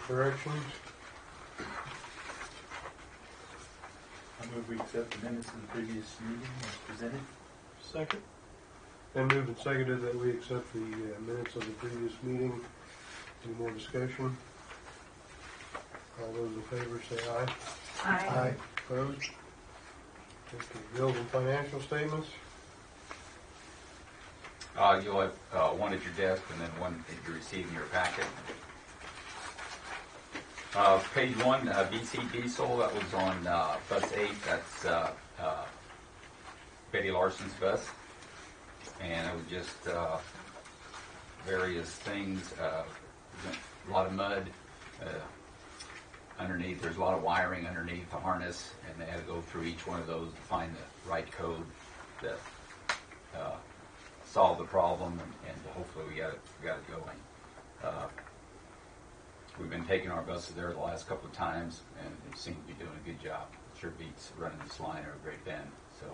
corrections? I move we accept the minutes of the previous meeting as presented. Second. And moved and seconded that we accept the minutes of the previous meeting. Any more discussion? All those in favor say aye. Aye. Opposed? Okay. Bills and financial statements. You'll have one at your desk and then one that you receive in your packet. Page 1, BC Diesel, that was on bus 8. That's Betty Larson's bus. And it was just various things, a lot of mud underneath. There's a lot of wiring underneath the harness, and they had to go through each one of those to find the right code that solve the problem, and hopefully we got it going. We've been taking our buses there the last couple of times, and they seem to be doing a good job. Sure beats running this line or a Great Bend. So,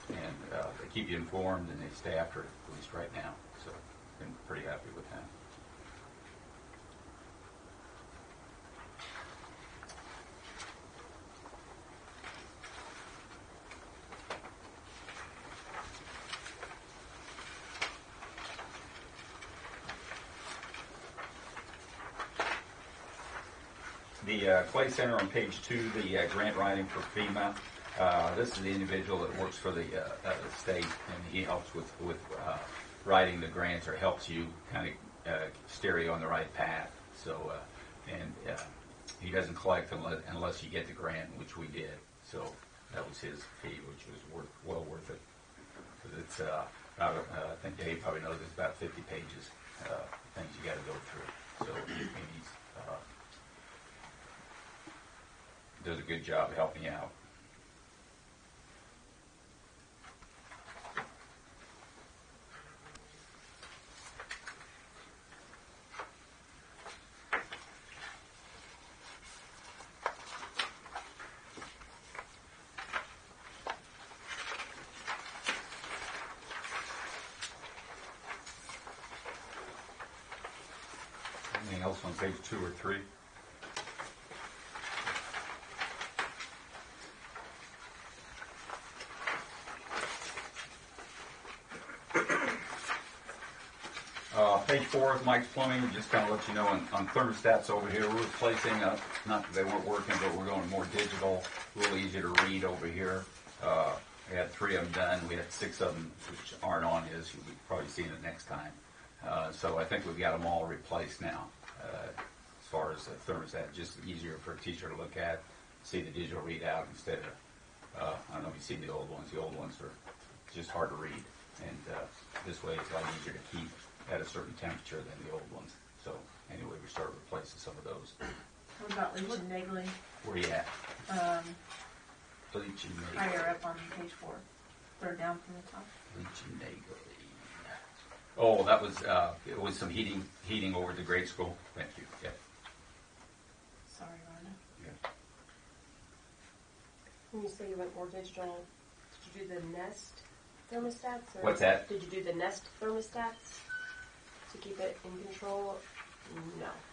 and they keep you informed, and they stay after it, at least right now. So, been pretty happy with them. The Clay Center on page 2, the grant writing for FEMA. This is the individual that works for the state, and he helps with writing the grants, or helps you kind of steer you on the right path. So, he doesn't collect unless you get the grant, which we did. So that was his fee, which was well worth it. Because it's, I think Dave probably knows it's about 50 pages, things you got to go through. So he's does a good job of helping you out. Anything else on page 2 or 3? Page 4 is Mike's Plumbing. Just kind of let you know on thermostats over here, we're replacing, not that they weren't working, but we're going more digital, a little easier to read over here. We had 3 of them done. We had 6 of them which aren't on his. We've probably seen it next time. So I think we've got them all replaced now. As far as the thermostat, just easier for a teacher to look at, see the digital readout instead of, I don't know if you've seen the old ones. The old ones are just hard to read. And this way it's a lot easier to keep at a certain temperature than the old ones. So anyway, we started replacing some of those. What about Leach and Nagley? Where you at? Leach and Nagley. Higher up on page 4. Third down from the top. Leach and Nagley. Oh, that was it was some heating over at the grade school. Thank you. Yeah. Sorry, Rhonda. Yeah. When you say you went more digital, did you do the Nest thermostats? Or What's that? Did you do the Nest thermostats to keep it in control?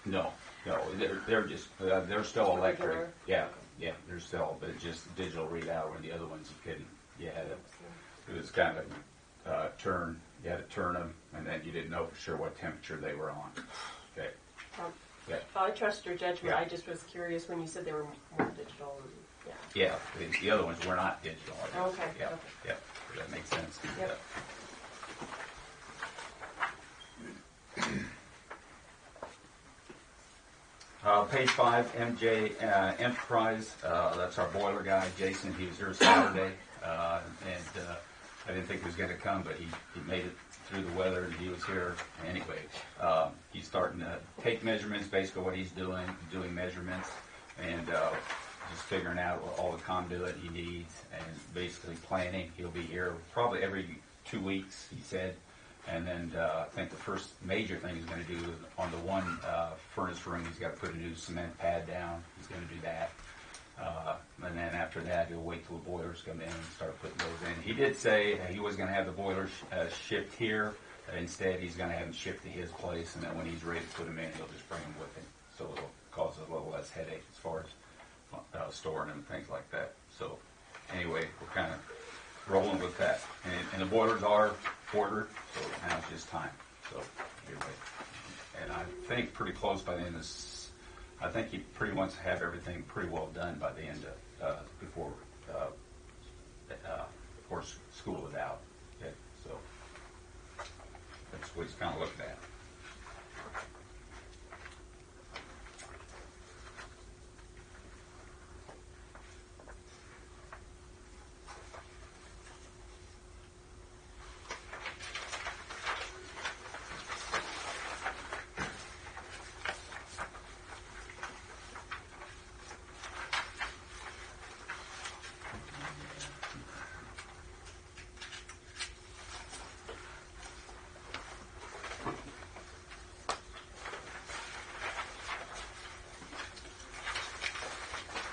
No. No. They're just they're still electric. Regular. Yeah, yeah. They're still, but just digital readout. Where the other ones you couldn't. You had it was kind of a turn. You had to turn them, and then you didn't know for sure what temperature they were on. Okay. Yeah. I trust your judgment. Yeah. I just was curious when you said they were more digital. And, Yeah. The other ones were not digital. Okay. Yeah. Okay. Yeah. Does that make sense? Yep. Page 5, MJ Enterprise. That's our boiler guy, Jason. He was here Saturday, and I didn't think he was going to come, but he made it through the weather, and he was here anyway. He's starting to take measurements, basically what he's doing measurements, and just figuring out all the conduit he needs, and basically planning. He'll be here probably every 2 weeks, he said. And then I think the first major thing he's going to do is on the one furnace room, he's got to put a new cement pad down. He's going to do that. And then after that, he'll wait till the boilers come in and start putting those in. He did say he was going to have the boilers shipped here Instead, he's going to have them shipped to his place, and then when he's ready to put them in, he'll just bring them with him. So it'll cause a little less headache as far as storing them and things like that. So anyway, we're kind of rolling with that. And the boilers are ordered, so now it's just time. So anyway, and I think pretty close by the end of this, I think he pretty much have everything pretty well done by the end of, before school is out. Okay, so that's what he's kind of looking at.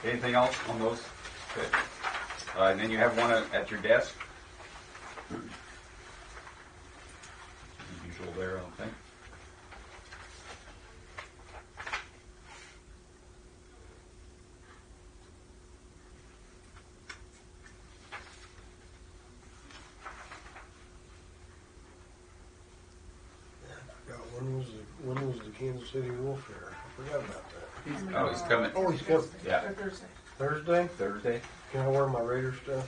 Anything else on those? Okay. And then you have one at your desk. Usual there, I don't think. When was the Kansas City Wolf Fair? I forgot about that. Oh, he's coming. Oh, he's coming. Yeah. Or Thursday. Thursday? Thursday. Can I wear my Raider stuff?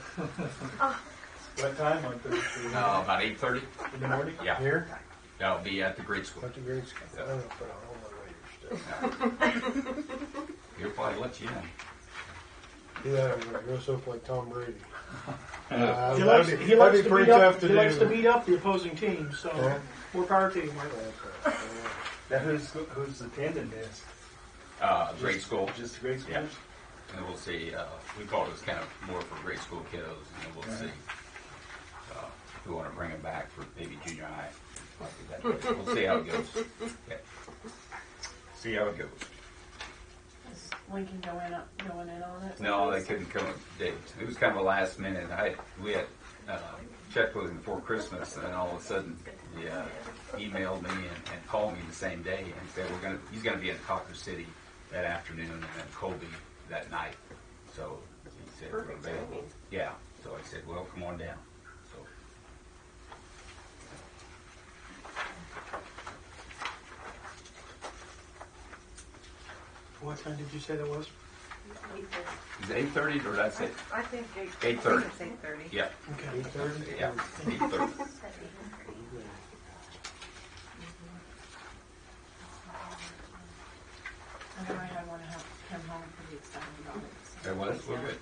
What time on Thursday? About 8:30. In the morning? Yeah. Here? That'll be at the grade school. That's a great school. Yeah. I'm gonna put on all my Raider stuff. He'll probably let you in. Yeah, I'm gonna dress up like Tom Brady. He That'd likes, be- he likes that'd be to pretty beat up. tough to He do. likes to beat up the opposing team. So Yeah. more power to you, Mike. That's right. Now who's attending this? Grade school. Just the grade schoolers? Yeah. And we'll see. We thought it was kind of more for grade school kiddos, and then we'll see if we want to bring them back for maybe junior high. We'll see how it goes. Okay. See how it goes. Is Lincoln going in on it? No, they couldn't come with dates. It was kind of a last minute. We had checked with him before Christmas, and then all of a sudden he emailed me and called me the same day and said he's gonna be in Cawker City that afternoon and then Colby that night. So he said we're Perfect available. timing. Yeah. So I said, well, come on down. So What time did you say that was? is it 8:30 or that's it? I think 8:30. It's 8:30. Yeah. Okay. 8:30? Yeah. 8:30. I know I had one have come home pretty excited about it. So There was. We're good.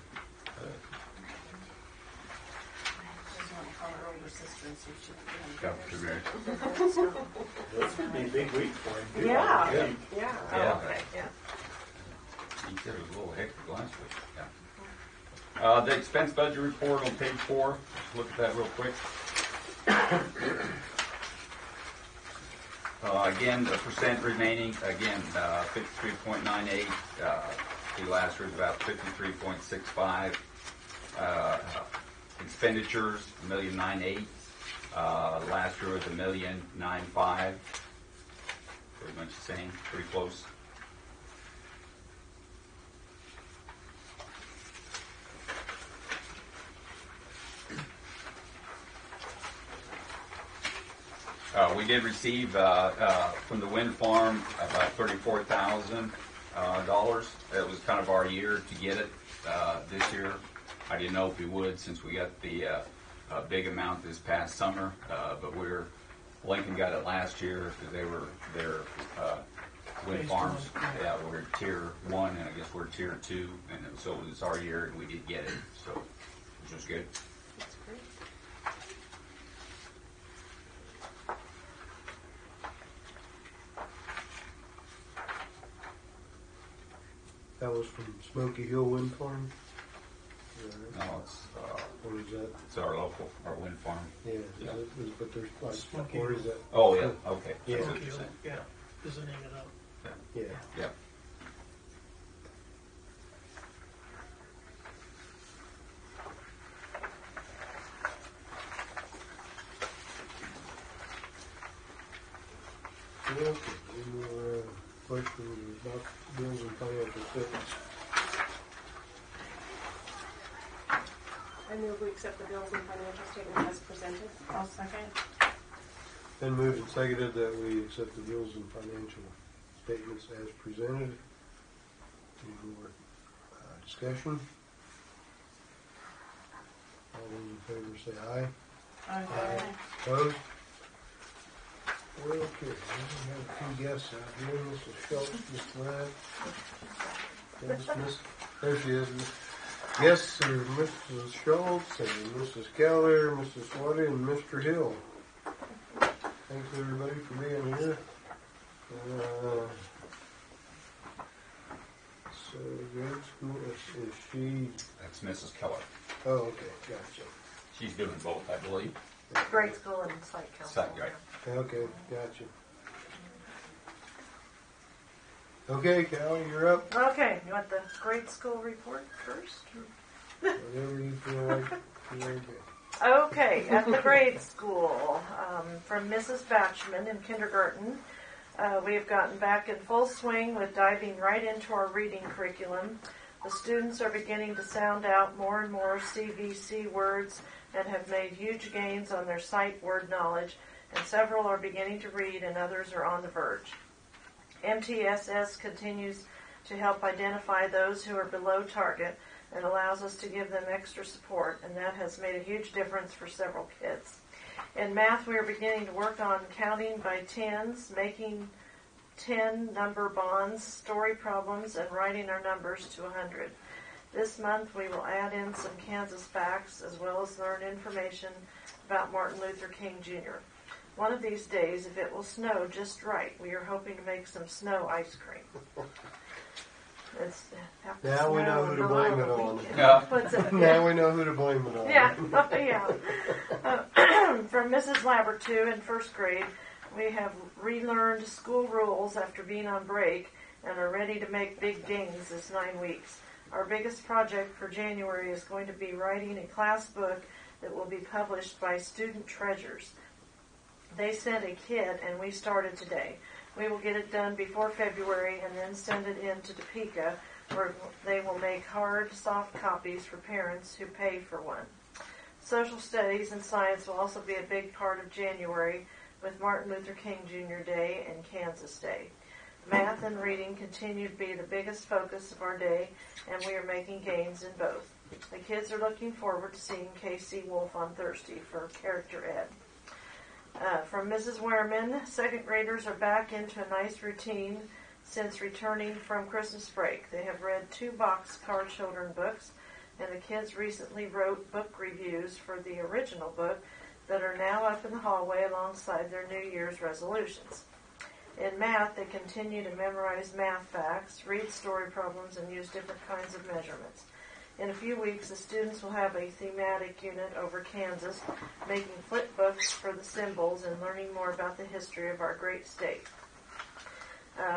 just want to call her older sister and see if she can Got to marry. It's going to be a big week for him. too. Yeah. Big. Yeah. Yeah. Oh, okay. Yeah. He said it was a little hectic last week. Yeah. The expense budget report on page 4. Let's look at that real quick. Again, the percent remaining, again, 53.98. The last year was about 53.65. Expenditures, $1,009,800. Last year was $1,009,500. Pretty much the same, pretty close. We did receive from the wind farm about $34,000. That was kind of our year to get it this year. I didn't know if we would since we got the big amount this past summer, but Lincoln got it last year because they were their wind Phase farms. one. Yeah, we're tier 1, and I guess we're tier 2, and so it was our year, and we did get it, so which was good. That's great. That was from Smoky Hill Wind Farm? No, Or is that? it's our wind farm. Yeah, Yeah. but there's like, Smoky or Hill. is that? Oh, yeah, okay. Yeah. That's what you're saying. Yeah. Is the name of that? Yeah. Yeah. Okay, any more questions about bills and financial statements? I move we accept the bills and financial statements as presented. I'll second. Been moved and seconded that we accept the bills and financial statements as presented. Any more discussion? All those in favor say aye. Aye. Opposed? Okay, we have a few guests out here. Mrs. Shhultz, Miss Webb. There she is. Guests are Mrs. Shhultz and Mrs. Keller, Mrs. Swati, and Mr. Hill. Thanks everybody for being here. So, grade school, is she? That's Mrs. Keller. Oh, okay, gotcha. She's doing both, I believe. Grade school and site council. Site, right. Okay, gotcha. Okay, Callie, you're up. Okay, you want the grade school report first? Whatever you feel like you want to do. Okay, at the grade school, from Mrs. Batchman in kindergarten, we have gotten back in full swing with diving right into our reading curriculum. The students are beginning to sound out more and more CVC words and have made huge gains on their sight word knowledge, and several are beginning to read and others are on the verge. MTSS continues to help identify those who are below target and allows us to give them extra support, and that has made a huge difference for several kids. In math, we are beginning to work on counting by tens, making 10 number bonds, story problems, and writing our numbers to 100. This month, we will add in some Kansas facts as well as learn information about Martin Luther King Jr. One of these days, if it will snow just right, we are hoping to make some snow ice cream. Now we know who to blame it on. Yeah. What's it? Now we know who to blame it on. Yeah, yeah. From Mrs. Labertu in first grade, we have relearned school rules after being on break and are ready to make big gains this 9 weeks. Our biggest project for January is going to be writing a class book that will be published by Student Treasures. They sent a kit and we started today. We will get it done before February and then send it in to Topeka, where they will make hard, soft copies for parents who pay for one. Social studies and science will also be a big part of January, with Martin Luther King Jr. Day and Kansas Day. Math and reading continue to be the biggest focus of our day, and we are making gains in both. The kids are looking forward to seeing Casey Wolf on Thursday for Character Ed. From Mrs. Wehrman, second graders are back into a nice routine since returning from Christmas break. They have read 2 boxcar children books, and the kids recently wrote book reviews for the original book that are now up in the hallway alongside their New Year's resolutions. In math, they continue to memorize math facts, read story problems, and use different kinds of measurements. In a few weeks, the students will have a thematic unit over Kansas, making flip books for the symbols and learning more about the history of our great state.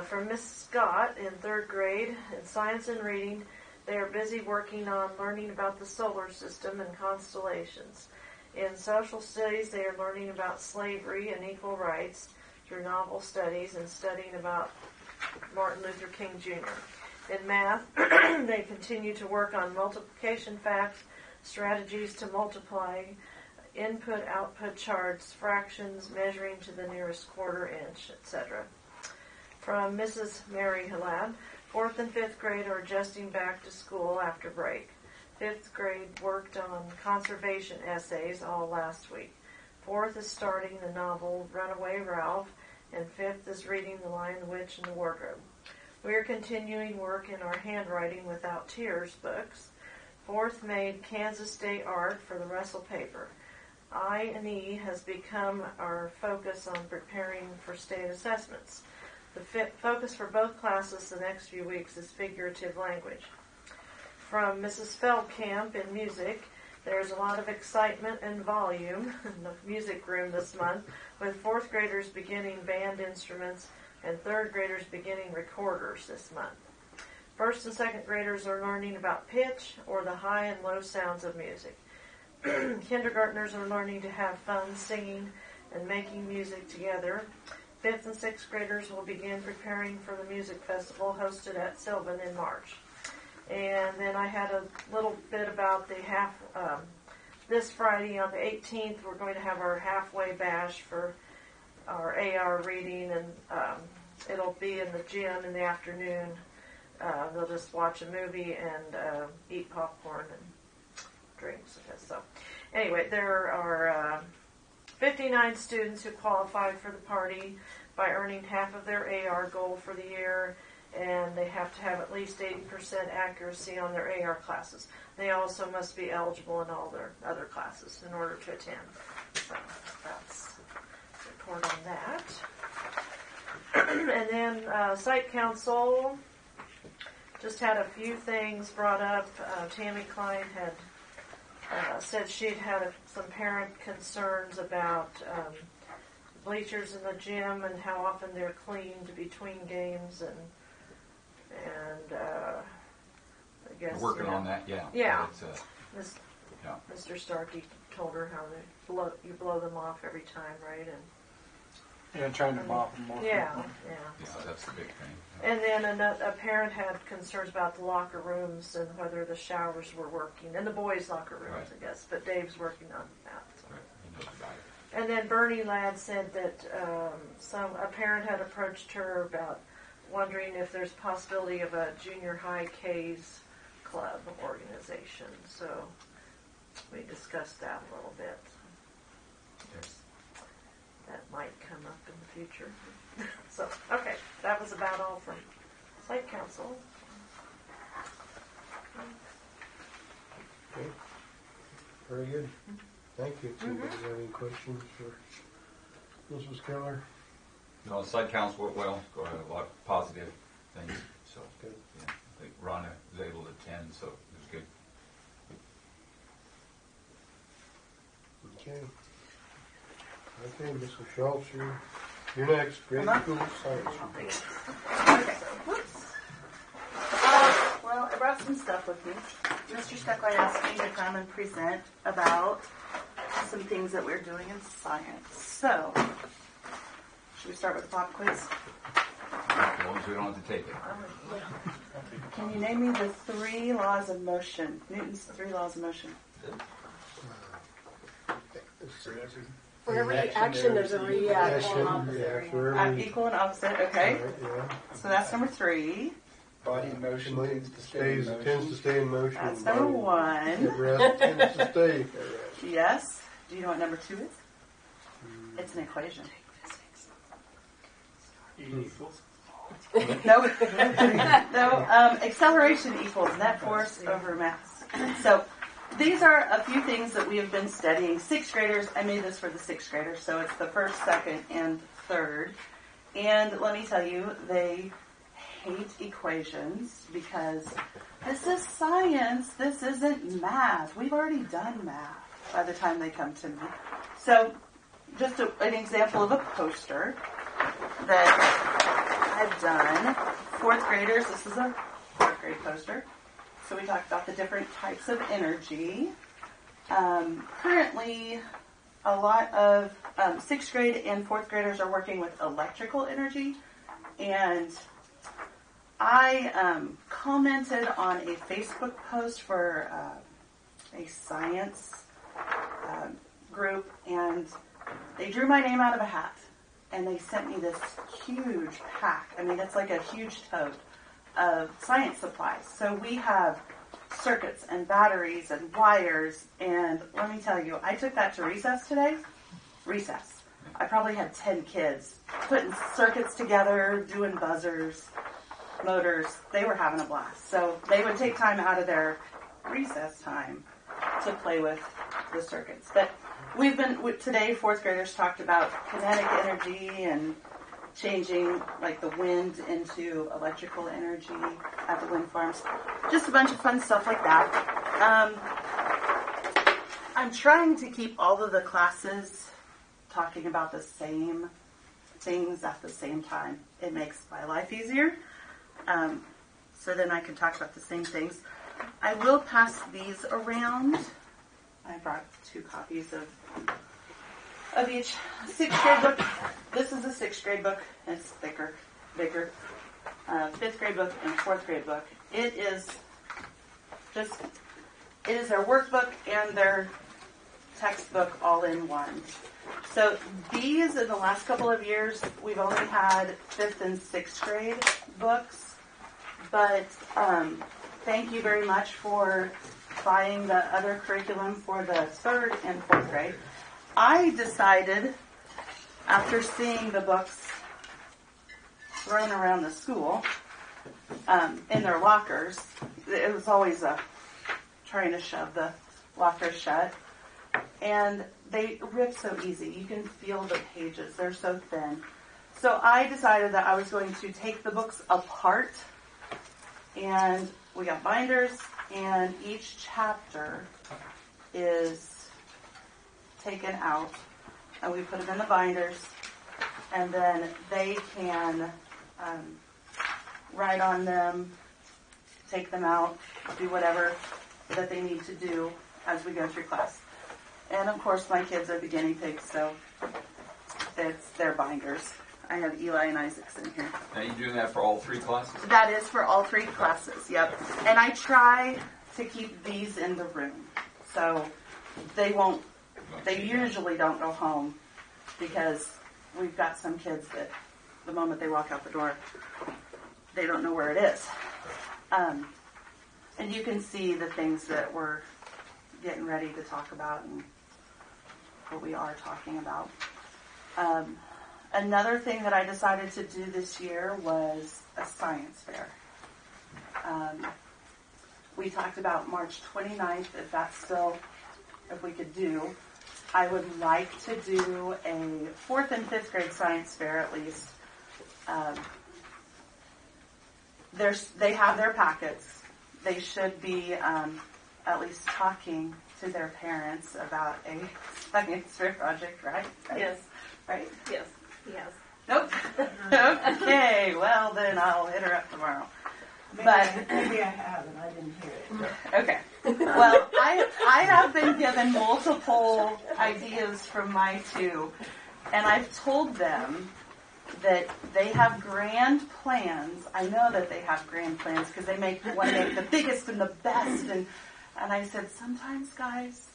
From Miss Scott in third grade, in science and reading, they are busy working on learning about the solar system and constellations. In social studies, they are learning about slavery and equal rights through novel studies and studying about Martin Luther King Jr. In math, they continue to work on multiplication facts, strategies to multiply, input-output charts, fractions, measuring to the nearest quarter inch, etc. From Mrs. Mary Halab, 4th and 5th grade are adjusting back to school after break. 5th grade worked on conservation essays all last week. 4th is starting the novel Runaway Ralph, and 5th is reading The Lion, the Witch, and the Wardrobe. We are continuing work in our Handwriting Without Tears books. 4th made Kansas Day art for the Russell paper. I&E has become our focus on preparing for state assessments. The focus for both classes the next few weeks is figurative language. From Mrs. Feldkamp in music, there's a lot of excitement and volume in the music room this month, with 4th graders beginning band instruments and 3rd graders beginning recorders this month. 1st and 2nd graders are learning about pitch or the high and low sounds of music. Kindergartners are learning to have fun singing and making music together. 5th and 6th graders will begin preparing for the music festival hosted at Sylvan in March. And then I had a little bit about the this Friday on the 18th, we're going to have our halfway bash for our AR reading, and it'll be in the gym in the afternoon. They'll just watch a movie and eat popcorn and drinks. So anyway, there are 59 students who qualified for the party by earning half of their AR goal for the year, and they have to have at least 80% accuracy on their AR classes. They also must be eligible in all their other classes in order to attend. So that's the report on that. And then Site Council just had a few things brought up. Tammy Klein had said she'd had some parent concerns about bleachers in the gym and how often they're cleaned between games, and I guess We're working on that, yeah. Yeah. It's, yeah. Mr. Starkey told her how you blow them off every time, right? And Trying to mop them more. yeah. Yeah, that's the big thing. And then a parent had concerns about the locker rooms and whether the showers were working, and the boys' locker rooms, Right. I guess. But Dave's working on that. So. Right. He knows about it. And then Bernie Ladd said that a parent had approached her about wondering if there's possibility of a junior high K's club organization. So we discussed that a little bit. That might come up in the future. So, okay, that was about all from Site Council. Okay. Very good. Thank you. Anybody have any questions for Mrs. Keller? No, the site council went well. Got a lot of positive things. So Good. yeah, I think Rhonda was able to attend, so it was good. Okay. Okay, Mrs. Shhultz, you're next. Grade school science report. Okay. Whoops. Well, I brought some stuff with me. Mr. Steckline asked me to come and present about some things that we're doing in science. So, should we start with the pop quiz? As long as we don't have to take it. Can you name me the 3 laws of motion? Newton's 3 laws of motion. For every action, there's a reaction. Yeah, for every... Equal and opposite, okay. Right, yeah. So that's number 3. Body in motion tends to stay in motion. Tends to stay in motion. That's number 1. At rest tends to stay at rest. Yes. Do you know what number 2 is? It's an equation. E equals. No. No. Acceleration equals net force over mass. So these are a few things that we have been studying. 6th graders, I made this for the 6th graders, so it's the 1st, 2nd, and 3rd. And let me tell you, they hate equations because this is science. This isn't math. We've already done math by the time they come to me. So just an example of a poster that I've done. 4th graders, this is a 4th grade poster. So we talked about the different types of energy. Currently, a lot of 6th grade and 4th graders are working with electrical energy. And I commented on a Facebook post for a science group, and they drew my name out of a hat. And they sent me this huge pack. I mean, it's like a huge tote of science supplies. So we have circuits and batteries and wires. And let me tell you, I took that to recess today. Recess. I probably had 10 kids putting circuits together, doing buzzers, motors. They were having a blast. So they would take time out of their recess time to play with the circuits. But today 4th graders talked about kinetic energy and changing like the wind into electrical energy at the wind farms. Just a bunch of fun stuff like that. I'm trying to keep all of the classes talking about the same things at the same time. It makes my life easier. So then I can talk about the same things. I will pass these around. I brought 2 copies of of each 6th grade book. This is a 6th grade book. It's thicker, bigger. 5th grade book and 4th grade book. It is their workbook and their textbook all in one. So these, in the last couple of years, we've only had 5th and 6th grade books. But thank you very much for buying the other curriculum for the 3rd and 4th grade. I decided, after seeing the books thrown around the school in their lockers, it was always trying to shove the lockers shut. And they rip so easy. You can feel the pages. They're so thin. So I decided that I was going to take the books apart. And we got binders, and each chapter is taken out. And we put them in the binders. And then they can write on them, take them out, do whatever that they need to do as we go through class. And of course, my kids are the guinea pigs, so it's their binders. I have Eli and Isaac's in here. Now, you doing that for all 3 classes? That is for all 3 classes, yep. And I try to keep these in the room. So they usually don't go home because we've got some kids that the moment they walk out the door, they don't know where it is. And you can see the things that we're getting ready to talk about and what we are talking about. Another thing that I decided to do this year was a science fair. We talked about March 29th, if we could do. I would like to do a 4th and 5th grade science fair at least. They have their packets. They should be at least talking to their parents about a science fair project, right? Yes. Right? Yes. Yes. Nope. Okay, well then I'll hit her up tomorrow. Maybe I have and I didn't hear it. Okay. Well, I have been given multiple ideas from my 2, and I've told them that they have grand plans. I know that they have grand plans because they want to make the biggest and the best. And I said, sometimes, guys,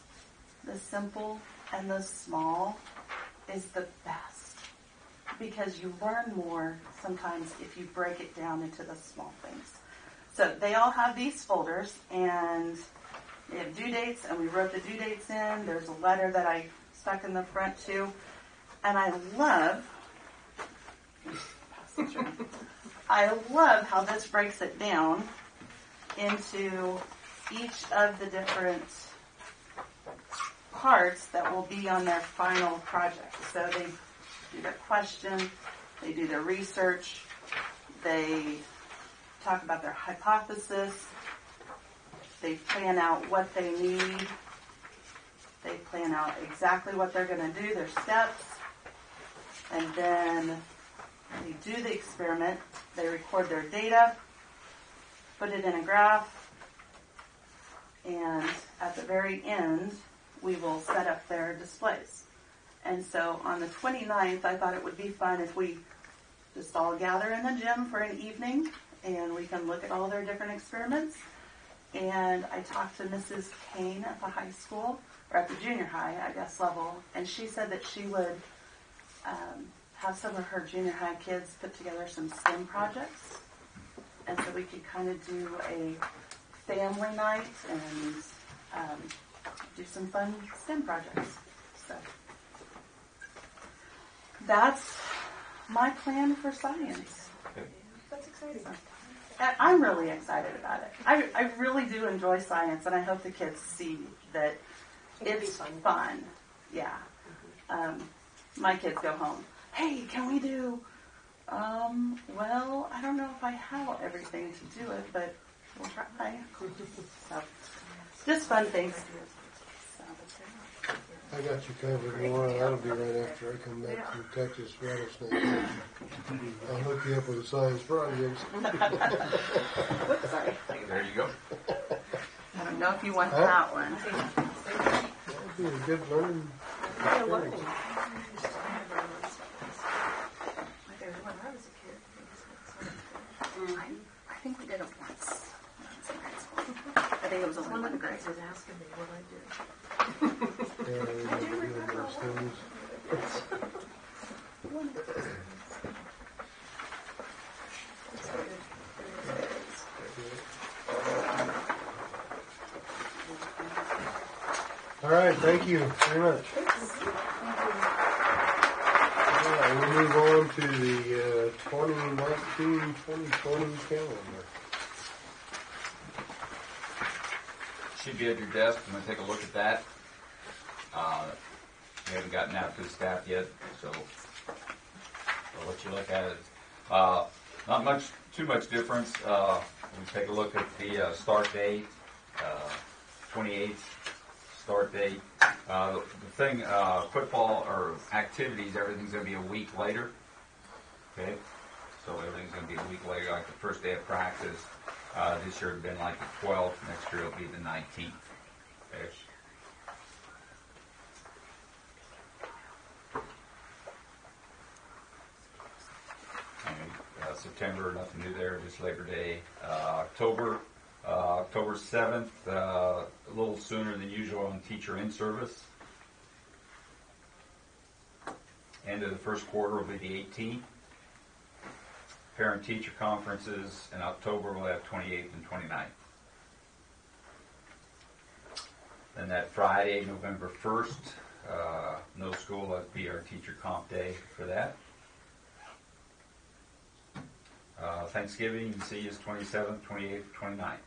the simple and the small is the best because you learn more sometimes if you break it down into the small things. So they all have these folders, and they have due dates, and we wrote the due dates in. There's a letter that I stuck in the front too. And I love how this breaks it down into each of the different parts that will be on their final project. So they do their question, they do their research, they talk about their hypothesis, they plan out what they need, they plan out exactly what they're going to do, their steps, and then they do the experiment, they record their data, put it in a graph, and at the very end, we will set up their displays. And so on the 29th, I thought it would be fun if we just all gather in the gym for an evening, and we can look at all their different experiments. And I talked to Mrs. Kane at the high school, or at the junior high, I guess, level, and she said that she would have some of her junior high kids put together some STEM projects. And so we could kind of do a family night and do some fun STEM projects. So that's my plan for science. That's exciting. I'm really excited about it. I really do enjoy science, and I hope the kids see that it's fun. Yeah. My kids go home. Hey, can we do? Well, I don't know if I have everything to do it, but we'll try. So, just fun things. I got you covered, Laura. That'll be right after I come back from Texas rattlesnake. I'll hook you up with a science project. Whoops, sorry. There you go. I don't know if you want that one. That'll be a good learning They're learning. When I was a kid, I think we did it once. In grade school. I think it was only one of the one grade. kids was asking me what I did. Doing those things. All right, thank you very much. All right, we'll move on to the 2019-2020 calendar. Should be at your desk. I'm going to take a look at that. We haven't gotten out to the staff yet, so I'll let you look at it. Not too much difference. We take a look at the start date, 28th start date. The thing, football or activities, everything's going to be a week later. Okay, so everything's going to be a week later, like the first day of practice. This year it's been like the 12th. Next year it'll be the 19th-ish. September, nothing new there, just Labor Day. October 7th, a little sooner than usual on teacher in-service. End of the first quarter will be the 18th. Parent-teacher conferences in October will have 28th and 29th. Then that Friday, November 1st, no school, that'll be our teacher comp day for that. Thanksgiving, you can see, is 27th, 28th, 29th.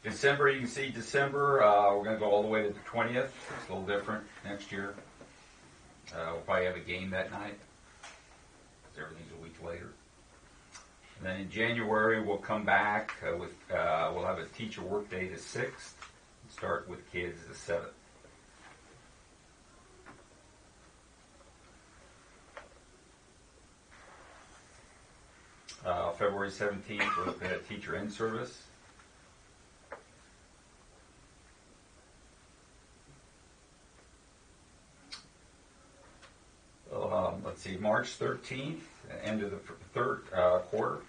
December, you can see December, we're going to go all the way to the 20th. It's a little different next year. We'll probably have a game that night, because everything's a week later. And then in January, we'll come back we'll have a teacher work day the 6th, and start with kids the 7th. February 17th, we're looking at teacher in-service. Let's see, March 13th, end of the third quarter.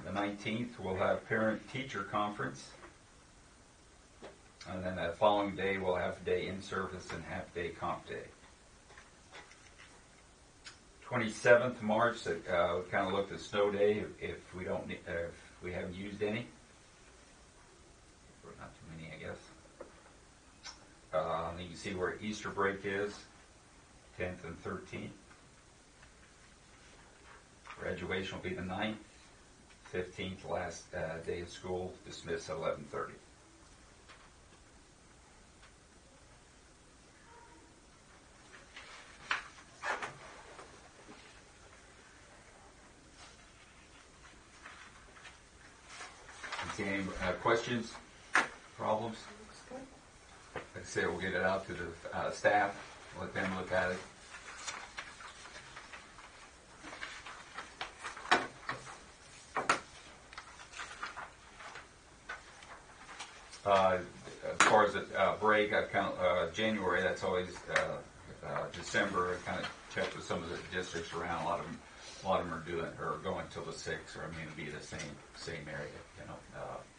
The 19th, we'll have parent-teacher conference. And then that following day, we'll have day in-service and half-day comp day. 27th March, we kind of looked at snow day if we haven't used any. Or not too many, I guess. And you can see where Easter break is, 10th and 13th. Graduation will be the 9th, 15th, last day of school, dismiss at 11:30. Any questions, problems? Like I say, we'll get it out to the staff, let them look at it. As far as the break, I've kind of January. That's always December. I kind of checked with some of the districts around. A lot of them are going till the 6th, or I mean, it'll be the same area. You know,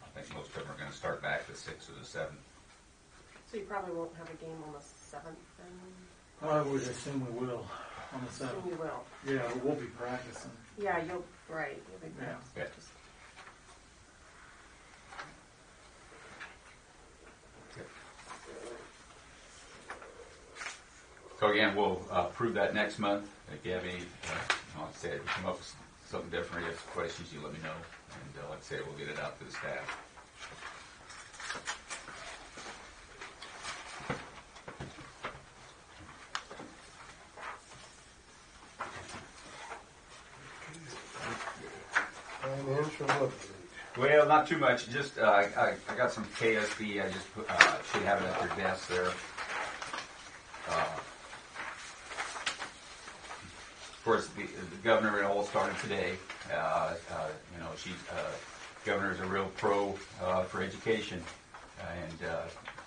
I think most of them are going to start back the 6th or the 7th. So you probably won't have a game on the 7th then? I would assume we will on the Assume 7th. you will. Yeah, we'll be practicing. Yeah, you'll be Yeah. practicing. Yeah. Just- So again, we'll approve that next month. If you have any, like I said, if you come up with something different, you have some questions, you let me know. And like I said, we'll get it out to the staff. Financial update. Well, not too much. Just I got some KSB. I just should have it at your desk there. Of course, the governor, it all started today. Governor's a real pro for education, and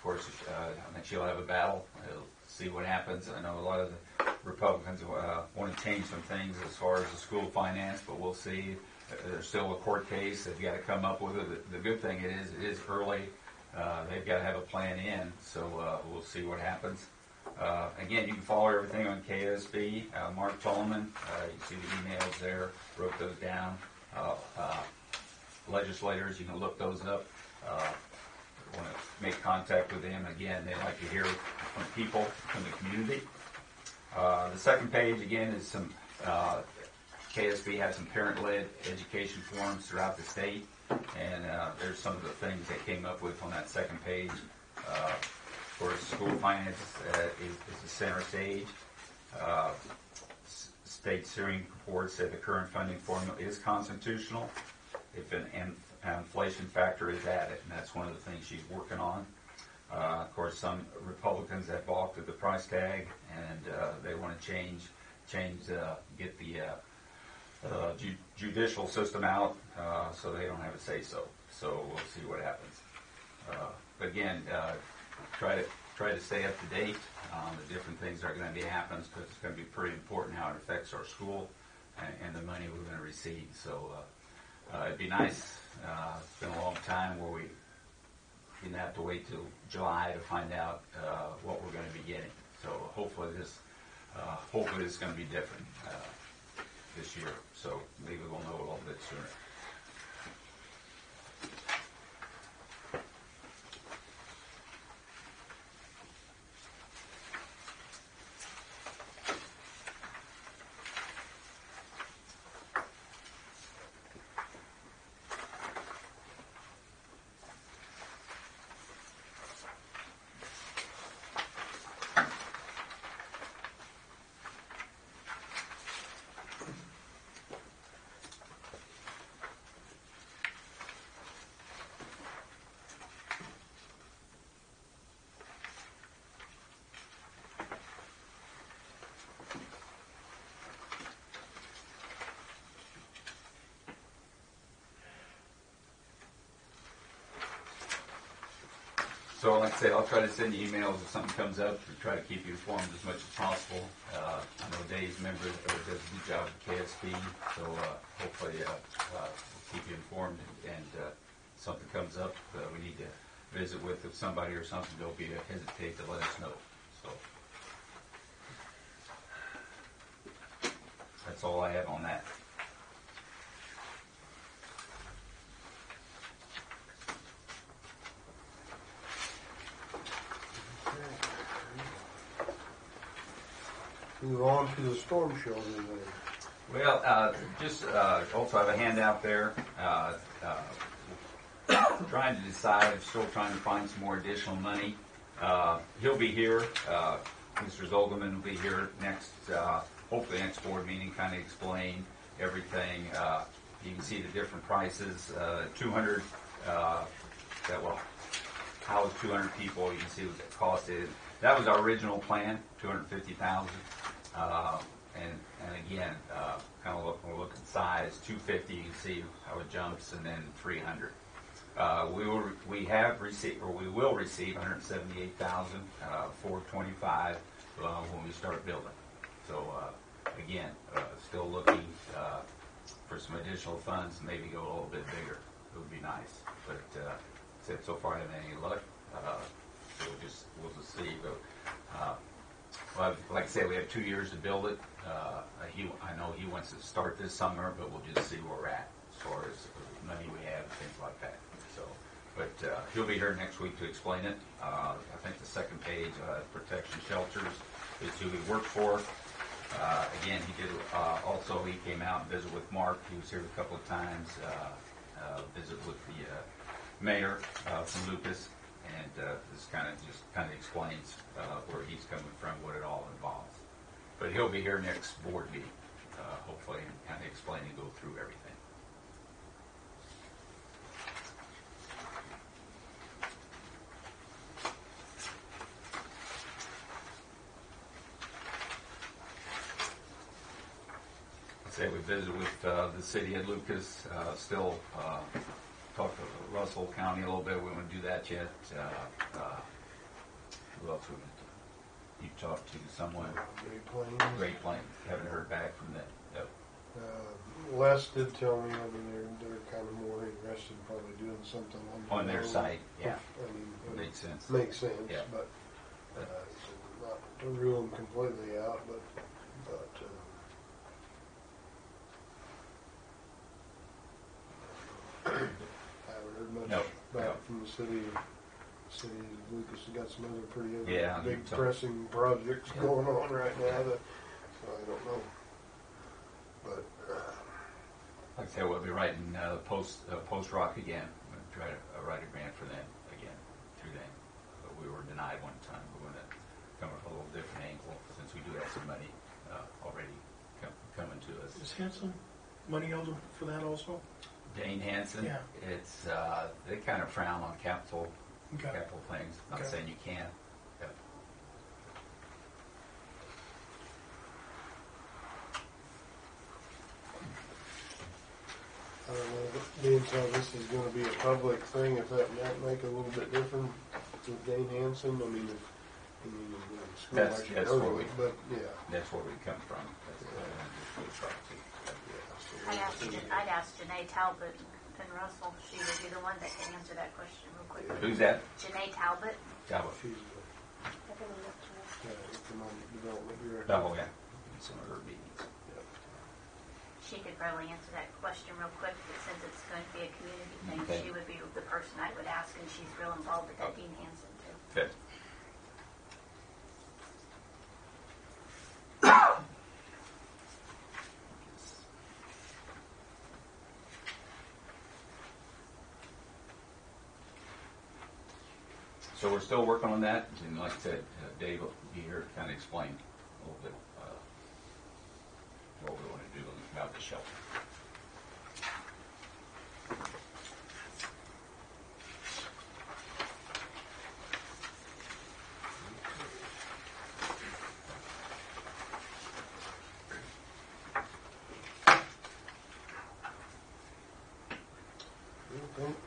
course, I think she'll have a battle. We'll see what happens. I know a lot of the Republicans want to change some things as far as the school finance, but we'll see. There's still a court case they've got to come up with it. The good thing it is early. They've got to have a plan in, so we'll see what happens. Again, you can follow everything on KSB. Mark Tolman, you see the emails there, wrote those down. Legislators, you can look those up. Want to make contact with them. Again, they like to hear from people, from the community. The second page, again, is some, KSB has some parent-led education forums throughout the state, and there's some of the things they came up with on that second page. Of course, school finance is the center stage. State steering board said the current funding formula is constitutional if an inflation factor is added, and that's one of the things she's working on. Of course, some Republicans have balked at the price tag, and they want to get the judicial system out, so they don't have a say-so. So we'll see what happens. But again, try to stay up to date on the different things that are going to be happening, because it's going to be pretty important how it affects our school and the money we're going to receive. So it'd be nice. It's been a long time where we didn't have to wait till July to find out what we're going to be getting. So hopefully this is going to be different this year. So maybe we'll know a little bit sooner. So like I said, I'll try to send you emails if something comes up to try to keep you informed as much as possible. I know Dave's member does a good job at KSB, so hopefully we'll keep you informed, and something comes up we need to visit with somebody or something, don't be hesitate to let us know. So that's all I have on that. Move on to the storm shelter then. Well, just also have a handout there. Trying to decide, still trying to find some more additional money. He'll be here. Mr. Zolderman will be here next, hopefully next board meeting, kind of explain everything. You can see the different prices. 200, house 200 people. You can see what the cost is. That was our original plan, $250,000. And again, kind of look at size, 250. You can see how it jumps, and then 300. We will receive $178,000, $425 when we start building. So again, still looking for some additional funds, maybe go a little bit bigger. It would be nice, but so far I haven't had any luck. So we'll just see. But well, like I said, we have 2 years to build it. I know he wants to start this summer, but we'll just see where we're at as far as the money we have and things like that. So, but he'll be here next week to explain it. I think the second page, Protection Shelters, is who he worked for. Again, he did. Also, he came out and visited with Mark. He was here a couple of times. Visit with the mayor from Lucas. And this kind of explains where he's coming from, what it all involves. But he'll be here next board meeting, hopefully, and kind of explain and go through everything. Say we visited with the city of Lucas, still talked to Russell County a little bit. We won't do that yet. else would you talked to someone? Great Plains. Great Plains. Haven't heard back from them. Yep. Les did tell me, I mean, they're kind of more interested in probably doing something On their own. site, yeah. I mean, it Makes sense. makes sense, Yeah. but not to rule them completely out, but I haven't heard much No, back no. from the city. City of Lucas has got some other pretty other Yeah, big so- pressing projects going on right now that, so I don't know. But, Like I said, we'll be writing post rock again. I'm going to try to write a grant for them again through them. But we were denied one time. We're going to come up with a little different angle since we do have some money already coming to us. Is Hanson money eligible for that also? Dane Hansen, Yeah. it's they kind of frown on capital Okay. things. Not Okay. saying you can't. Yep. I don't know, but being so this is gonna be a public thing, if that might make it a little bit different with Dane Hansen, I mean, school That's actually where knows we- it, but, yeah. That's where we come from. That's post rock too. I'd ask Janae Talbot and Russell. She would be the one that can answer that question real quickly. Who's that? Janae Talbot. Double. She's the economic development director. Double, yeah. Some of her meetings. She could probably answer that question real quick, but since it's going to be a community thing, Okay. she would be the person I would ask, and she's real involved with that Dean Hansen too. Good. So we're still working on that, and like I said, Dave will be here to kind of explain a little bit what we want to do about the shelter.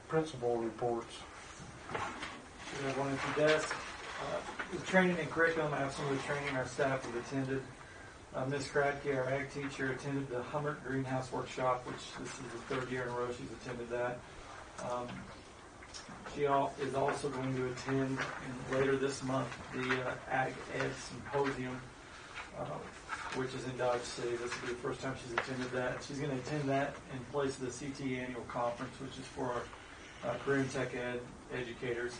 Principal reports. We have one at your desk. The training and curriculum, I have some of the training our staff have attended. Ms. Kratke, our ag teacher, attended the Hummert Greenhouse Workshop, which this is the third year in a row she's attended that. She is also going to attend later this month the Ag Ed Symposium, which is in Dodge City. This will be the first time she's attended that. She's going to attend that in place of the CTE Annual Conference, which is for our career and tech ed educators.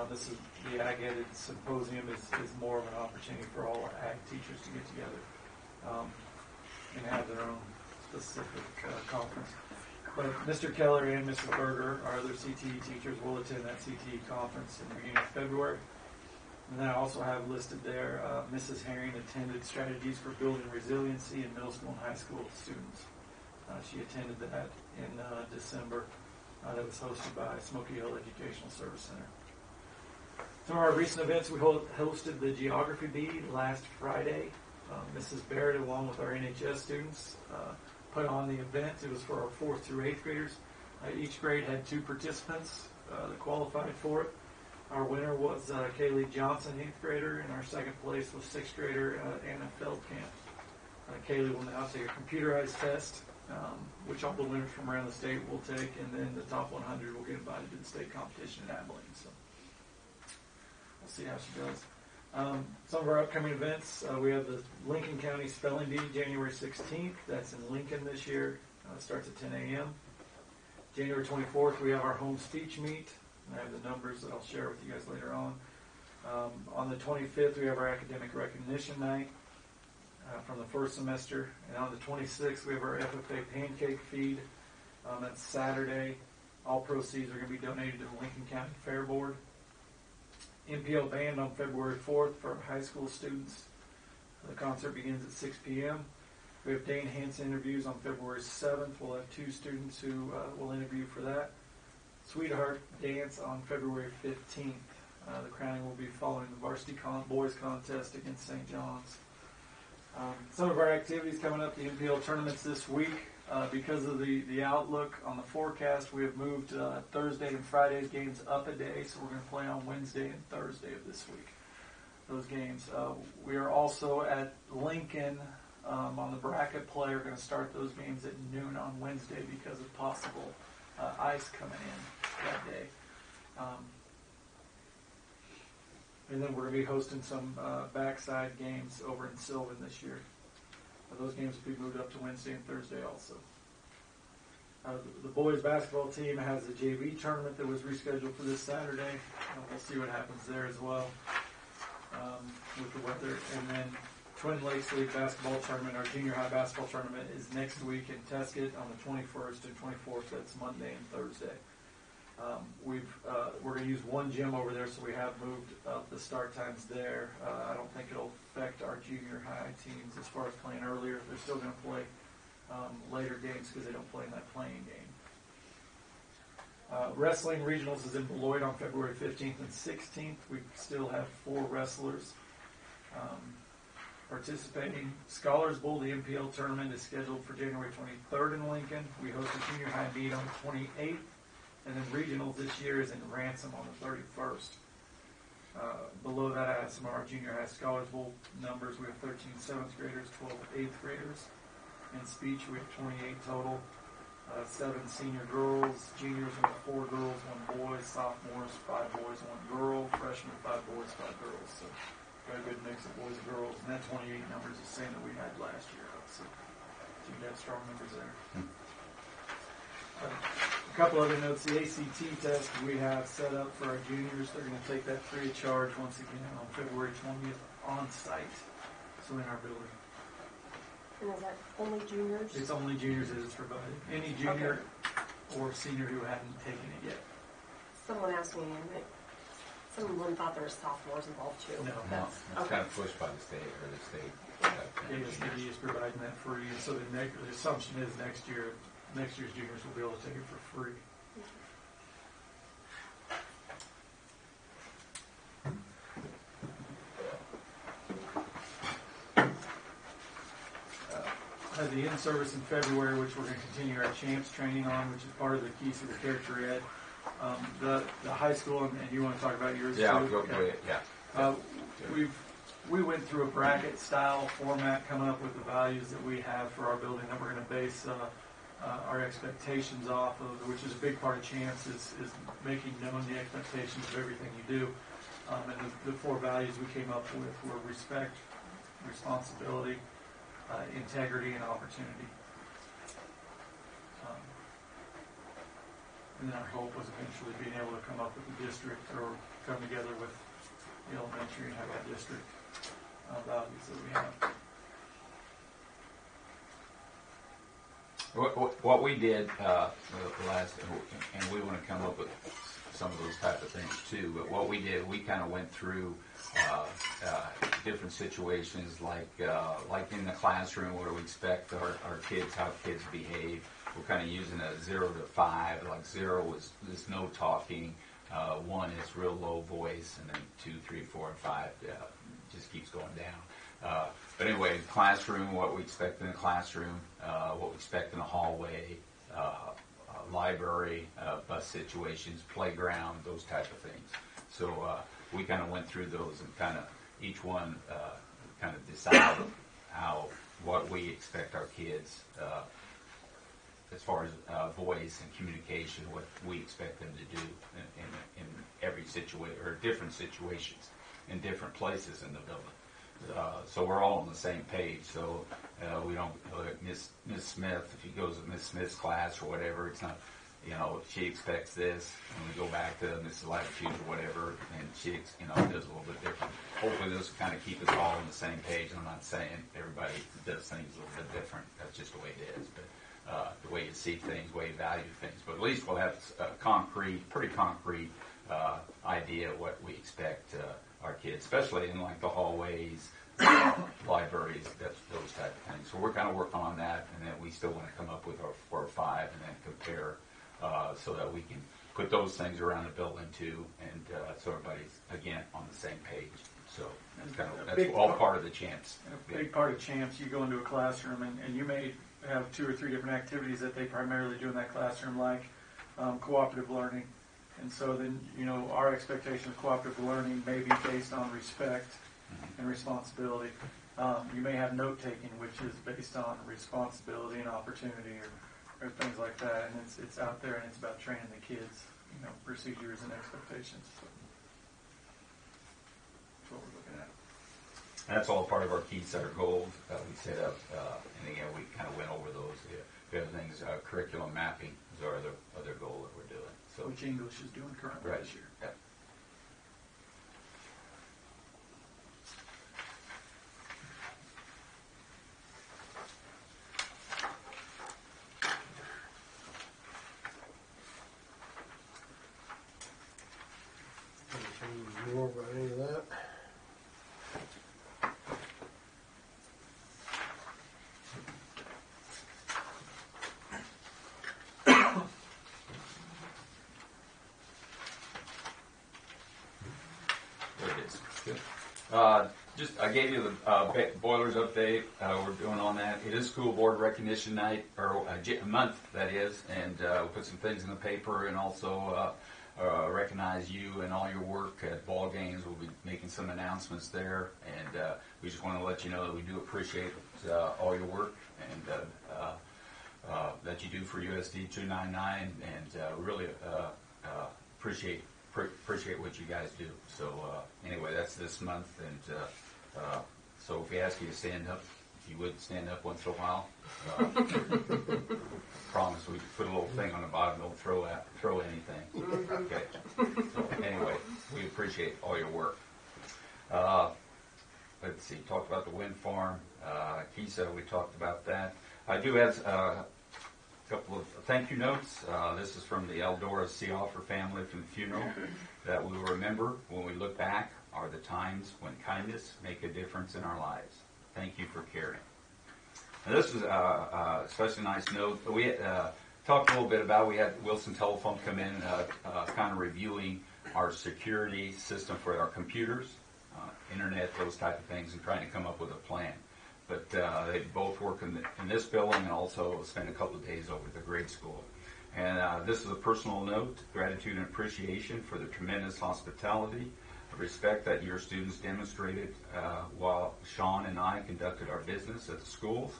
This is the Ag Ed Symposium is more of an opportunity for all our ag teachers to get together and have their own specific conference. But Mr. Keller and Mrs. Berger, our other CTE teachers, will attend that CTE conference in the beginning of February. And then I also have listed there, Mrs. Herring attended Strategies for Building Resiliency in Middle School and High School students. She attended that in December. That was hosted by Smoky Hill Educational Service Center. Some of our recent events, we hosted the Geography Bee last Friday. Mrs. Barrett, along with our NHS students, put on the event. It was for our 4th through 8th graders. Each grade had 2 participants that qualified for it. Our winner was Kaylee Johnson, 8th grader, and our second place was 6th grader Anna Feldkamp. Kaylee will now take a computerized test, which all the winners from around the state will take, and then the top 100 will get invited to the state competition in Abilene. So we'll see how she does. Some of our upcoming events, we have the Lincoln County Spelling Bee, January 16th. That's in Lincoln this year. Starts at 10 a.m. January 24th, we have our home speech meet. I have the numbers that I'll share with you guys later on. On the 25th, we have our academic recognition night from the first semester. And on the 26th, we have our FFA pancake feed. That's Saturday. All proceeds are going to be donated to the Lincoln County Fair Board. MPO Band on February 4th for high school students. The concert begins at 6 p.m. We have Dane Hansen interviews on February 7th. We'll have 2 students who will interview for that. Sweetheart Dance on February 15th. The crowning will be following the varsity boys contest against St. John's. Some of our activities coming up, the MPL tournaments this week. Because of the outlook on the forecast, we have moved Thursday and Friday's games up a day, so we're going to play on Wednesday and Thursday of this week. those games. We are also at Lincoln on the bracket play. We're going to start those games at noon on Wednesday because of possible ice coming in that day. And then we're going to be hosting some backside games over in Sylvan this year. Those games will be moved up to Wednesday and Thursday also. The boys basketball team has a JV tournament that was rescheduled for this Saturday. We'll see what happens there as well with the weather. And then Twin Lakes League basketball tournament, our junior high basketball tournament, is next week in Tesket on the 21st and 24th. That's Monday and Thursday. We're going to use one gym over there, so we have moved up the start times there. I don't think it'll affect our junior high teams as far as playing earlier. They're still going to play later games because they don't play in that playing game. Wrestling regionals is in Beloit on February 15th and 16th. We still have 4 wrestlers participating. Scholars Bowl, the MPL tournament, is scheduled for January 23rd in Lincoln. We host a junior high meet on the 28th. And then regionals this year is in Ransom on the 31st. Below that, I have some of our junior high Scholars Bowl numbers. We have 13 7th graders, 12 8th graders. In speech, we have 28 total. 7 senior girls, juniors, we have 4 girls, 1 boy, sophomores, 5 boys, 1 girl, freshmen, 5 boys, 5 girls. So got a good mix of boys and girls. And that 28 number is the same that we had last year. So you have strong numbers there. A couple other notes. The ACT test we have set up for our juniors. They're going to take that free of charge once again on February 20th on site. So in our building. And is that only juniors? It's only juniors that is provided. Any junior or senior who hadn't taken it yet. Someone asked me, and someone thought there were sophomores involved too. No. It's kind of pushed by the state or the state. ASD is providing that free. And so the assumption is next year's juniors will be able to take it for free. Had the in-service in February, which we're going to continue our champs training on, which is part of the keys to the character ed. The high school, and you want to talk about yours too? Go ahead. Yeah. We went through a bracket style format, coming up with the values that we have for our building that we're going to base our expectations off of, which is a big part of champs, is making known the expectations of everything you do. And the 4 values we came up with were respect, responsibility, integrity, and opportunity. And then our hope was eventually being able to come up with a district or come together with the elementary and have a district values that we have. What we did last, and we want to come up with some of those type of things too, but what we did, we kind of went through different situations like in the classroom, what do we expect our kids, how kids behave. We're kind of using a 0 to 5, like 0 is there's no talking, 1 is real low voice, and then 2, 3, 4, and 5 just keeps going down. But anyway, classroom, what we expect in the classroom, what we expect in the hallway, library, bus situations, playground, those type of things. So we kind of went through those and kind of each one kind of decided what we expect our kids as far as voice and communication, what we expect them to do in every situation or different situations in different places in the building. So we're all on the same page. So we don't Miss Smith, if he goes to Miss Smith's class or whatever, it's not, she expects this, and we go back to Mrs. Latitude or whatever, and she does a little bit different. Hopefully this will kind of keep us all on the same page. I'm not saying everybody does things a little bit different. That's just the way it is. But the way you see things, the way you value things. But at least we'll have a pretty concrete idea of what we expect our kids, especially in like the hallways, libraries, those type of things. So we're kind of working on that, and then we still want to come up with our 4 or 5 and then compare so that we can put those things around the building too, and so everybody's, again, on the same page. So that's all part of the champs. A big part of champs, you go into a classroom and you may have 2 or 3 different activities that they primarily do in that classroom, like cooperative learning. And so then, our expectation of cooperative learning may be based on respect, and responsibility. You may have note taking, which is based on responsibility and opportunity, or things like that, and it's out there, and it's about training the kids, procedures and expectations. So that's what we're looking at. And that's all part of our key set of goals we set up, and again, we kind of went over those. The other things, curriculum mapping is our other goal that we're doing. So, which English is doing currently right. this year. Yeah. Anything more about any of that? There it is. Good. I gave you the boilers update. We're doing on that. It is school board recognition night, or a month, that is, and we'll put some things in the paper and also recognize you and all your work at ball games. We'll be making some announcements there, and we just want to let you know that we do appreciate all your work and that you do for USD299, and really appreciate what you guys do. So anyway, that's this month, and so if we ask you to stand up, if you would stand up once in a while. Promise we put a little thing on the bottom, don't throw anything. Okay. So anyway, we appreciate all your work. Let's see, talked about the wind farm. Kisa, we talked about that. I do have a couple of thank you notes. This is from the Eldora Seaoffer family from the funeral. That we will remember when we look back are the times when kindness make a difference in our lives. Thank you for caring. Now, this is a especially nice note. We talked a little bit about, we had Wilson Telephone come in kind of reviewing our security system for our computers, internet, those type of things, and trying to come up with a plan. But they both work in this building and also spend a couple of days over at the grade school. And this is a personal note, gratitude and appreciation for the tremendous hospitality, respect that your students demonstrated while Sean and I conducted our business at the schools.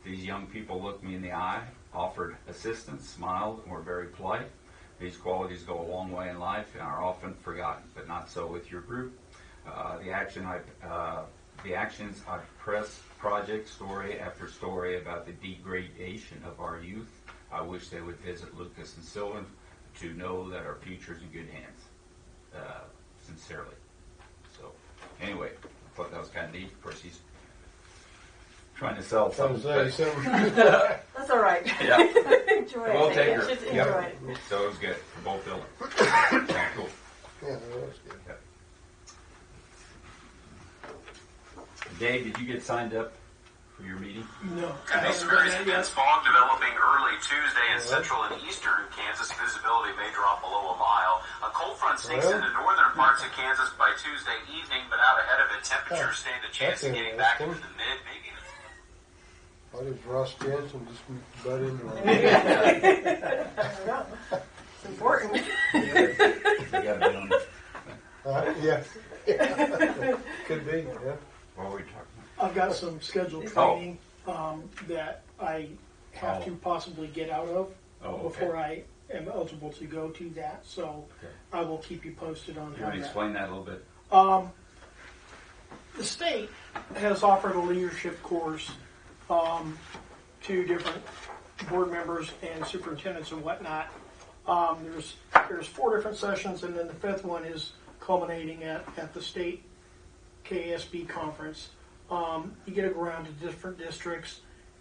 These young people looked me in the eye, offered assistance, smiled, and were very polite. These qualities go a long way in life and are often forgotten, but not so with your group. The actions I've pressed project story after story about the degradation of our youth. I wish they would visit Lucas and Sylvan to know that our future is in good hands. Sincerely. So, anyway, I thought that was kind of neat. Of course, he's trying to sell something. That's all right. Yeah. Enjoy it. We'll take her. Just enjoy Yep. it. So it was good for both buildings. Yeah, cool. Yeah, that was good. Yeah. Dave, did you get signed up for your meeting? No. Very dense fog developing early Tuesday in central and eastern Kansas. Visibility may drop below a mile. A cold front sneaks into northern parts of Kansas by Tuesday evening, but out ahead of it, temperatures stand a chance of getting back into the mid, maybe. Why does Ross Jansen just butt into it? It's important. Yeah. Could be, yeah. What were we talking I've got some scheduled training that I have to possibly get out of before I am eligible to go to that. So I will keep you posted on You how want to that. explain that a little bit? The state has offered a leadership course to different board members and superintendents and whatnot. There's 4 different sessions, and then the 5th one is culminating at the state KSB conference. You get to go around to different districts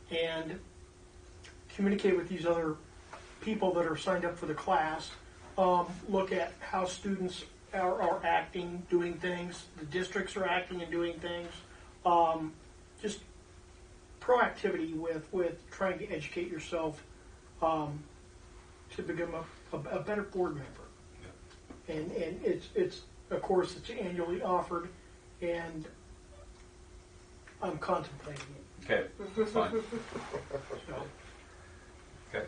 and communicate with these other people that are signed up for the class. Look at how students are acting, doing things. The districts are acting and doing things. Just proactivity with trying to educate yourself to become a better board member. And it's a course that's annually offered, and I'm contemplating it. Okay, that's fine. So, Okay.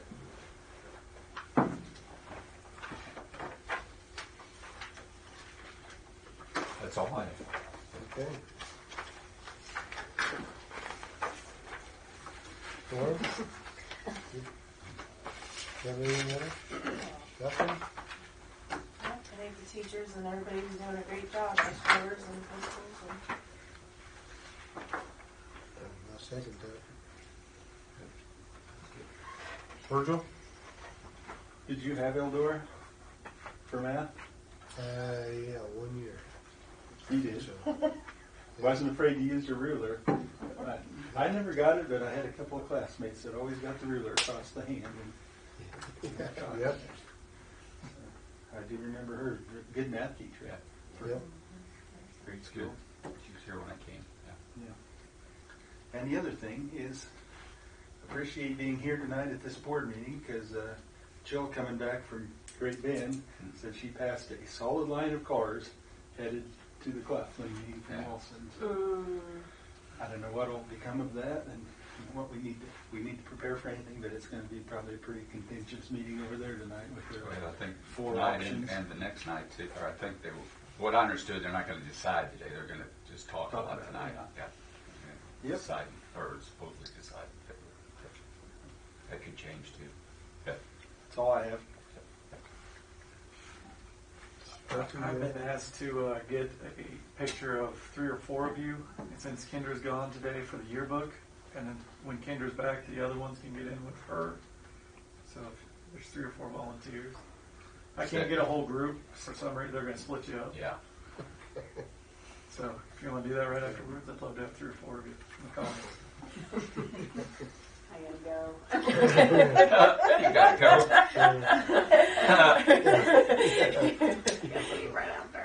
That's all I have. Okay. Lauren? Have anything else? Nothing? I think the teachers and everybody's doing a great job, the scholars and principals. I second that. Virgil? Did you have Eldora for math? Yeah, 1 year. You did. So, Wasn't afraid to use the ruler. I never got it, but I had a couple of classmates that always got the ruler across the hand. Yep. I do remember her, good math teacher. Yeah. Yep. Great school. She was here when I came. Yeah. Yeah. And the other thing is, appreciate being here tonight at this board meeting because Jill coming back from Great Bend said she passed a solid line of cars headed to the Claflin meeting from Wilson. So I don't know what will become of that and what we need to prepare for anything, but it's going to be probably a pretty contentious meeting over there tonight with their Well, I think 4 tonight options. and the next night too. Or I think they will. What I understood, they're not going to decide today. They're going to just talk about about it, tonight. yeah. Yeah. Yep. Decide, or supposedly decide. That could change too. Yeah. That's all I have. I've been asked to get a picture of 3 or 4 of you, and since Kendra's gone today for the yearbook, and then when Kendra's back, the other ones can get in with her. So if there's 3 or 4 volunteers. I can't get a whole group for some reason. They're going to split you up. Yeah. So if you want to do that right afterwards, I'd love to have 3 or 4 of you in the comments. I gotta go. You gotta go. Leave right after.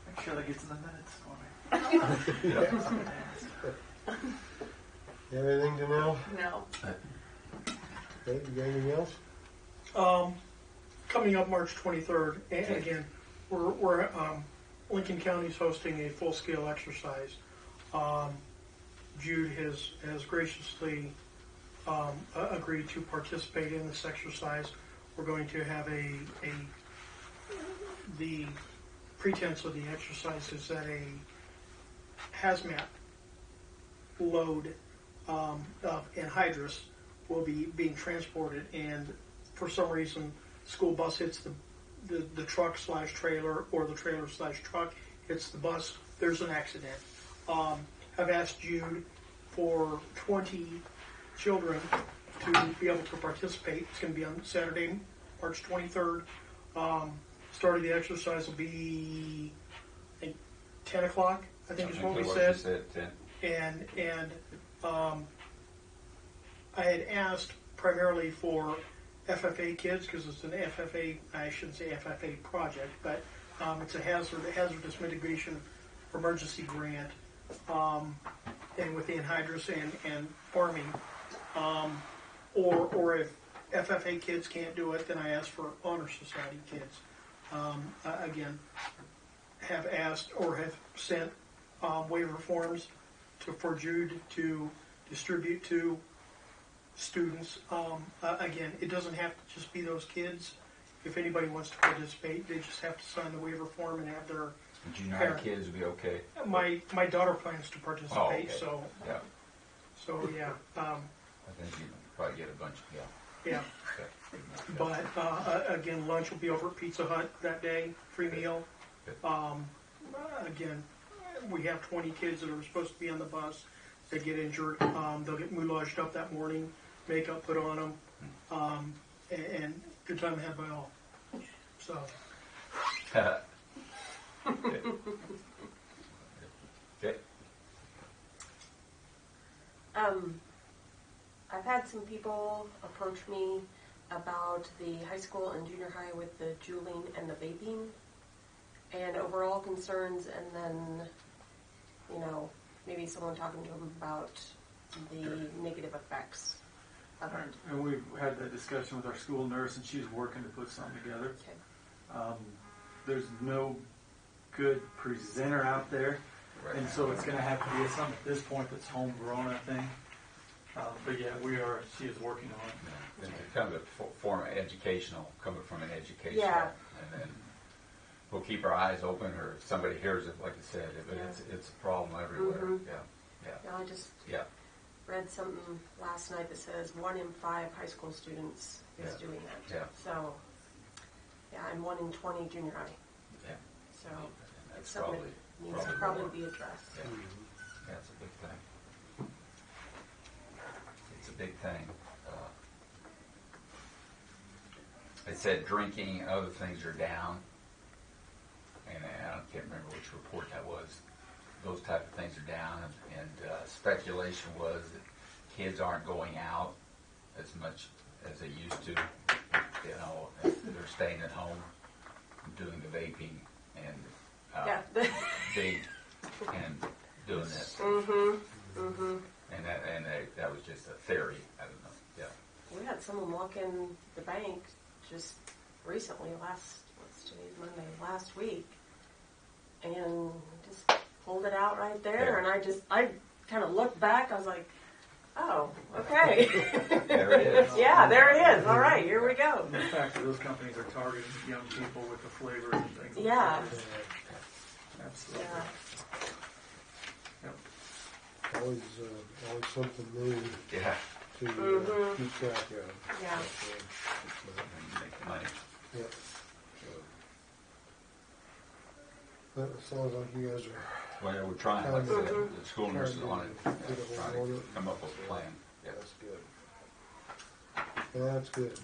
Make sure that gets in the minutes for me. You have anything to know? No. Hey, you got anything else? Coming up March 23rd, and again, we're Lincoln County's hosting a full-scale exercise. Jude has graciously agreed to participate in this exercise. We're going to have the pretense of the exercise is that a hazmat load of anhydrous will be being transported, and for some reason, school bus hits the truck / trailer, or the trailer / truck hits the bus. There's an accident. I've asked Jude for 20 children to be able to participate. It's going to be on Saturday, March 23rd. Start of the exercise will be, I think, 10 o'clock, I think is what we said. And I had asked primarily for FFA kids, because it's an FFA, I shouldn't say FFA project, but it's a hazardous mitigation emergency grant, and with the anhydrous and farming. Or if FFA kids can't do it, then I ask for Honor Society kids. Again, have asked or have sent waiver forms for Jude to distribute to students. Again, it doesn't have to just be those kids. If anybody wants to participate, they just have to sign the waiver form and have their Junior parent. high kids would be okay. My daughter plans to participate, Oh, okay. so yeah. I think you probably get a bunch. Yeah. Okay. But again, lunch will be over at Pizza Hut that day, free meal. Again, we have 20 kids that are supposed to be on the bus. They get injured. They'll get moulaged up that morning, makeup put on them, and good time had by all. So. Okay. I've had some people approach me about the high school and junior high with the juuling and the vaping, and overall concerns, and then, maybe someone talking to them about the negative effects of it. And we've had that discussion with our school nurse, and she's working to put something together. Okay. There's no good presenter out there, and so it's going to have to be something at this point that's homegrown, I think. But yeah, she is working on it. And kind of a form of educational, coming from an educational. Yeah. And then we'll keep our eyes open, or if somebody hears it, like I said, but it's a problem everywhere. Mhm. Yeah. I just Yeah. read something last night that says 1 in 5 high school students is Yeah. doing that. Yeah. So, and 1 in 20 junior high. Yeah. So And it's that's something probably that needs to more. probably be addressed. Yeah. Yeah, it's a big thing. It's a big thing. They said drinking and other things are down, and I can't remember which report that was. Those type of things are down, and speculation was that kids aren't going out as much as they used to. You know, they're staying at home, doing the vaping and and doing this. And that was just a theory. I don't know. Yeah. We had someone walk in the bank just recently, what's today's Monday, last week, and just pulled it out right there, Yeah. and I kind of looked back, I was like, oh, okay. There it is. Yeah, there it is. All right, here we go. And the fact that those companies are targeting young people with the flavors and things. Yeah. Like that. Absolutely. Yeah. Yep. Always something new Yeah. to keep track of. Yeah. Make money. Yep. But it sounds like you guys are Well, we're trying. Like I said, the school nurses on it, trying to come up with a plan. Yeah. That's good. Yeah, that's good.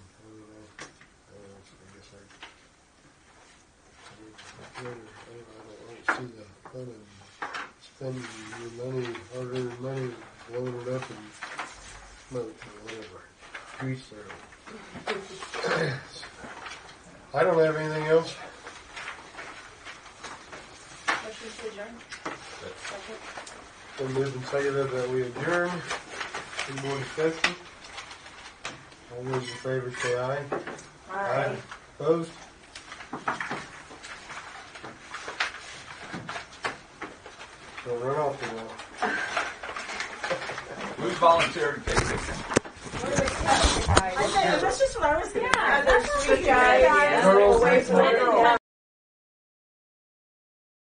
I don't see the fun in spending your money, hard-earned money, blowing it up and smoke or whatever. Grease there. I don't have anything else. Motion to adjourn. Second. So moved and seconded that we adjourn. Any more discussion? All those in favor say aye. Aye. Opposed? Don't run off the wall. Who's volunteering to take pictures? That's just what I was thinking. Yeah, that's Sweet what guy. guy. Girls. Always wanted to